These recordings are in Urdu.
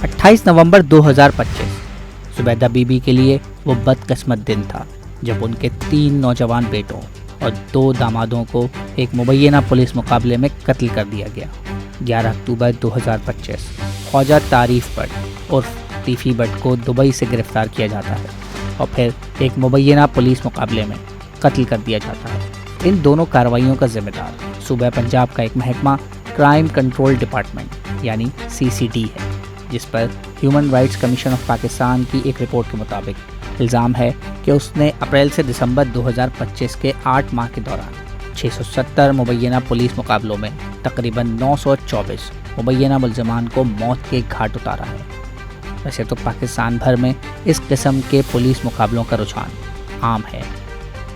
28 نومبر 2025 زبیدہ بی بی کے لیے وہ بدقسمت دن تھا جب ان کے 3 نوجوان بیٹوں اور 2 دامادوں کو ایک مبینہ پولیس مقابلے میں قتل کر دیا گیا۔ 11 اکتوبر 2025 خواجہ تعریف بٹ اور طیفی بٹ کو دبئی سے گرفتار کیا جاتا ہے اور پھر ایک مبینہ پولیس مقابلے میں قتل کر دیا جاتا ہے۔ ان دونوں کارروائیوں کا ذمہ دار صوبہ پنجاب کا ایک محکمہ کرائم کنٹرول ڈپارٹمنٹ یعنی CCD ہے، جس پر human rights commission of Pakistan کی ایک رپورٹ کے مطابق الزام ہے کہ اس نے اپریل سے دسمبر 2025 کے 8 ماہ کے دوران 670 مبینہ پولیس مقابلوں میں تقریباً 924 مبینہ ملزمان کو موت کے گھاٹ اتارا ہے۔ ویسے تو پاکستان بھر میں اس قسم کے پولیس مقابلوں کا رجحان عام ہے۔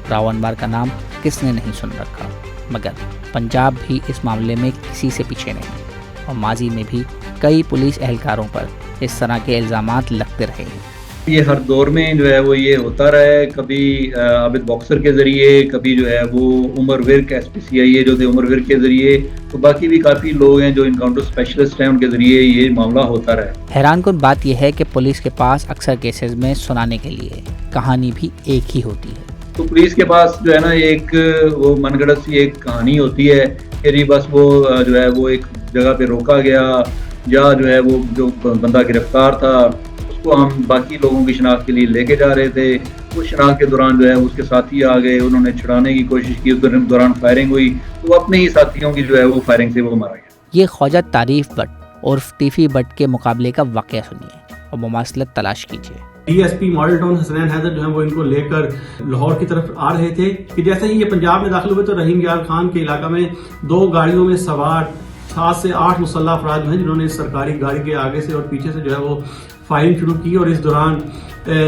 راؤ انور کا نام کس نے نہیں سن رکھا، مگر پنجاب بھی اس معاملے میں کسی سے پیچھے نہیں اور ماضی میں بھی کئی پولیس اہلکاروں پر اس طرح کے الزامات لگتے رہے ہیں۔ یہ ہر دور میں جو ہے وہ یہ ہوتا رہا ہے، کبھی عابد باکسر کے ذریعے، کبھی جو ہے وہ عمر ورک SPCI جو تھے عمر ورک کے ذریعے، تو باقی بھی کافی لوگ ہیں جو انکاؤنٹر اسپیشلسٹ ہیں، ان کے ذریعے یہ معاملہ ہوتا رہا ہے۔ حیران کن بات یہ ہے کہ پولیس کے پاس اکثر کیسز میں سنانے کے لیے کہانی بھی ایک ہی ہوتی ہے۔ تو پولیس کے پاس جو ہے نا ایک وہ من گھڑت سی ایک کہانی ہوتی ہے کہ جی بس وہ جو ہے وہ ایک جگہ پہ روکا گیا یا جو ہے وہ جو بندہ گرفتار تھا اس کو ہم باقی لوگوں کی شناخت کے لیے لے کے جا رہے تھے، اس شناخت کے دوران جو ہے اس کے ساتھی آ گئے، انہوں نے چھڑانے کی کوشش کی، اس دوران فائرنگ ہوئی تو اپنے ہی ساتھیوں کی جو ہے وہ فائرنگ سے وہ مارا گیا۔ یہ خواجہ تعریف بٹ اور طیفی بٹ کے مقابلے کا واقعہ سنیے اور مماثلت تلاش کیجیے۔ DSP model town Hasnain Haider جو ہے وہ ان کو لے کر لاہور کی طرف آ رہے تھے کہ جیسے ہی یہ پنجاب میں داخل ہوئے تو رحیم یار خان کے علاقہ میں 2 گاڑیوں میں سوار 7 سے 8 مسلح افراد ہیں جنہوں نے سرکاری گاڑی کے آگے سے اور پیچھے سے جو ہے وہ فائرنگ شروع کی اور اس دوران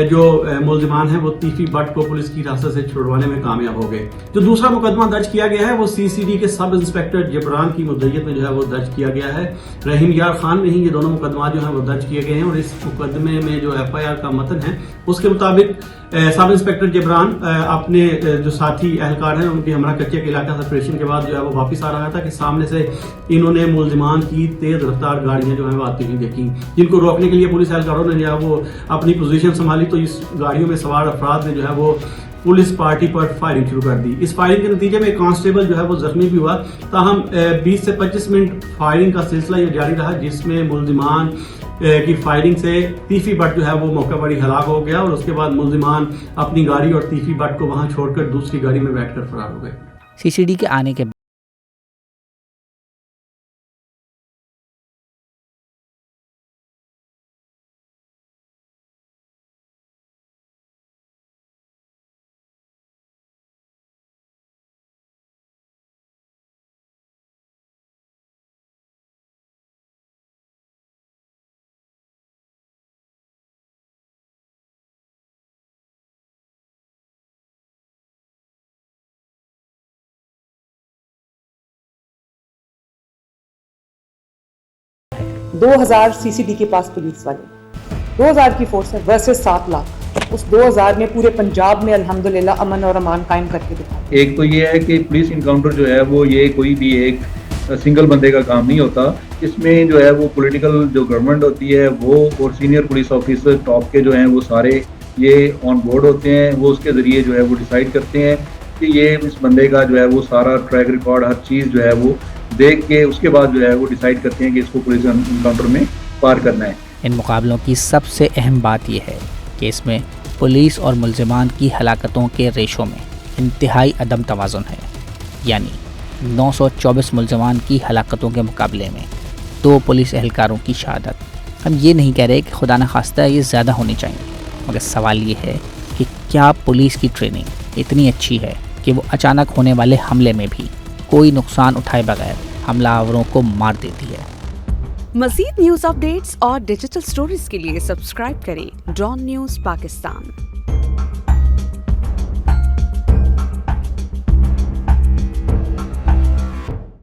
جو ملزمان ہیں وہ طیفی بٹ کو پولیس کی حراست سے چھڑوانے میں کامیاب ہو گئے۔ جو دوسرا مقدمہ درج کیا گیا ہے وہ CCD کے سب انسپیکٹر جبران کی مدعیت میں جو ہے وہ درج کیا گیا ہے۔ رحیم یار خان میں ہی یہ دونوں مقدمات جو ہیں وہ درج کیے گئے ہیں اور اس مقدمے میں جو FIR کا متن ہے اس کے مطابق سب انسپیکٹر جبران اپنے جو ساتھی اہلکار ہیں ان کی ہمراہ کچے کے علاقہ سے آپریشن کے بعد جو ہے وہ واپس آ رہا تھا کہ سامنے سے انہوں نے ملزمان کی تیز رفتار گاڑیاں جو ہیں وہ آتی ہوئی دیکھی، جن کو روکنے کے لیے پولیس اہلکاروں نے جو ہے وہ اپنی پوزیشن سنبھالی تو اس گاڑیوں میں سوار افراد نے جو ہے وہ پولیس پارٹی پر فائرنگ شروع کر دی۔ اس فائرنگ کے نتیجے میں ایک کانسٹیبل جو ہے وہ زخمی بھی ہوا، تاہم 20 سے 25 منٹ فائرنگ کا سلسلہ یہ جاری رہا جس میں ملزمان کی فائرنگ سے طیفی بٹ جو ہے وہ موقع پر ہی ہلاک ہو گیا اور اس کے بعد ملزمان اپنی گاڑی اور طیفی بٹ کو وہاں چھوڑ کر دوسری گاڑی میں بیٹھ کر فرار ہو گئے۔ CCD کے آنے کے دو 2000 CCD کے پاس پولیس والے، 2000 کی فورس ہے ورسز 7 لاکھ، اس 2000 میں پورے پنجاب میں الحمدللہ امن اور امان قائم کر کے دکھایا۔ ایک تو یہ ہے کہ پولیس انکاؤنٹر جو ہے وہ یہ کوئی بھی ایک سنگل بندے کا کام نہیں ہوتا، اس میں جو ہے وہ پولیٹیکل جو گورنمنٹ ہوتی ہے وہ اور سینئر پولیس آفیسر ٹاپ کے جو ہیں وہ سارے یہ آن بورڈ ہوتے ہیں، وہ اس کے ذریعے جو ہے وہ ڈیسائیڈ کرتے ہیں کہ یہ اس بندے کا جو ہے وہ سارا ٹریک ریکارڈ ہر چیز جو ہے وہ دیکھ کے اس کے بعد جو ہے وہ ڈیسائیڈ کرتے ہیں کہ اس کو پولیس انکاؤنٹر میں پار کرنا ہے۔ ان مقابلوں کی سب سے اہم بات یہ ہے کہ اس میں پولیس اور ملزمان کی ہلاکتوں کے ریشو میں انتہائی عدم توازن ہے، یعنی 924 ملزمان کی ہلاکتوں کے مقابلے میں 2 پولیس اہلکاروں کی شہادت۔ ہم یہ نہیں کہہ رہے کہ خدا نخواستہ یہ زیادہ ہونی چاہیے، مگر سوال یہ ہے کہ کیا پولیس کی ٹریننگ اتنی اچھی ہے کہ وہ اچانک ہونے والے حملے میں بھی کوئی نقصان اٹھائے بغیر حملہ آوروں کو مار دیتی ہے۔ مزید نیوز اپ ڈیٹس اور ڈیجیٹل سٹوریز کے لیے سبسکرائب کریں ڈان نیوز پاکستان۔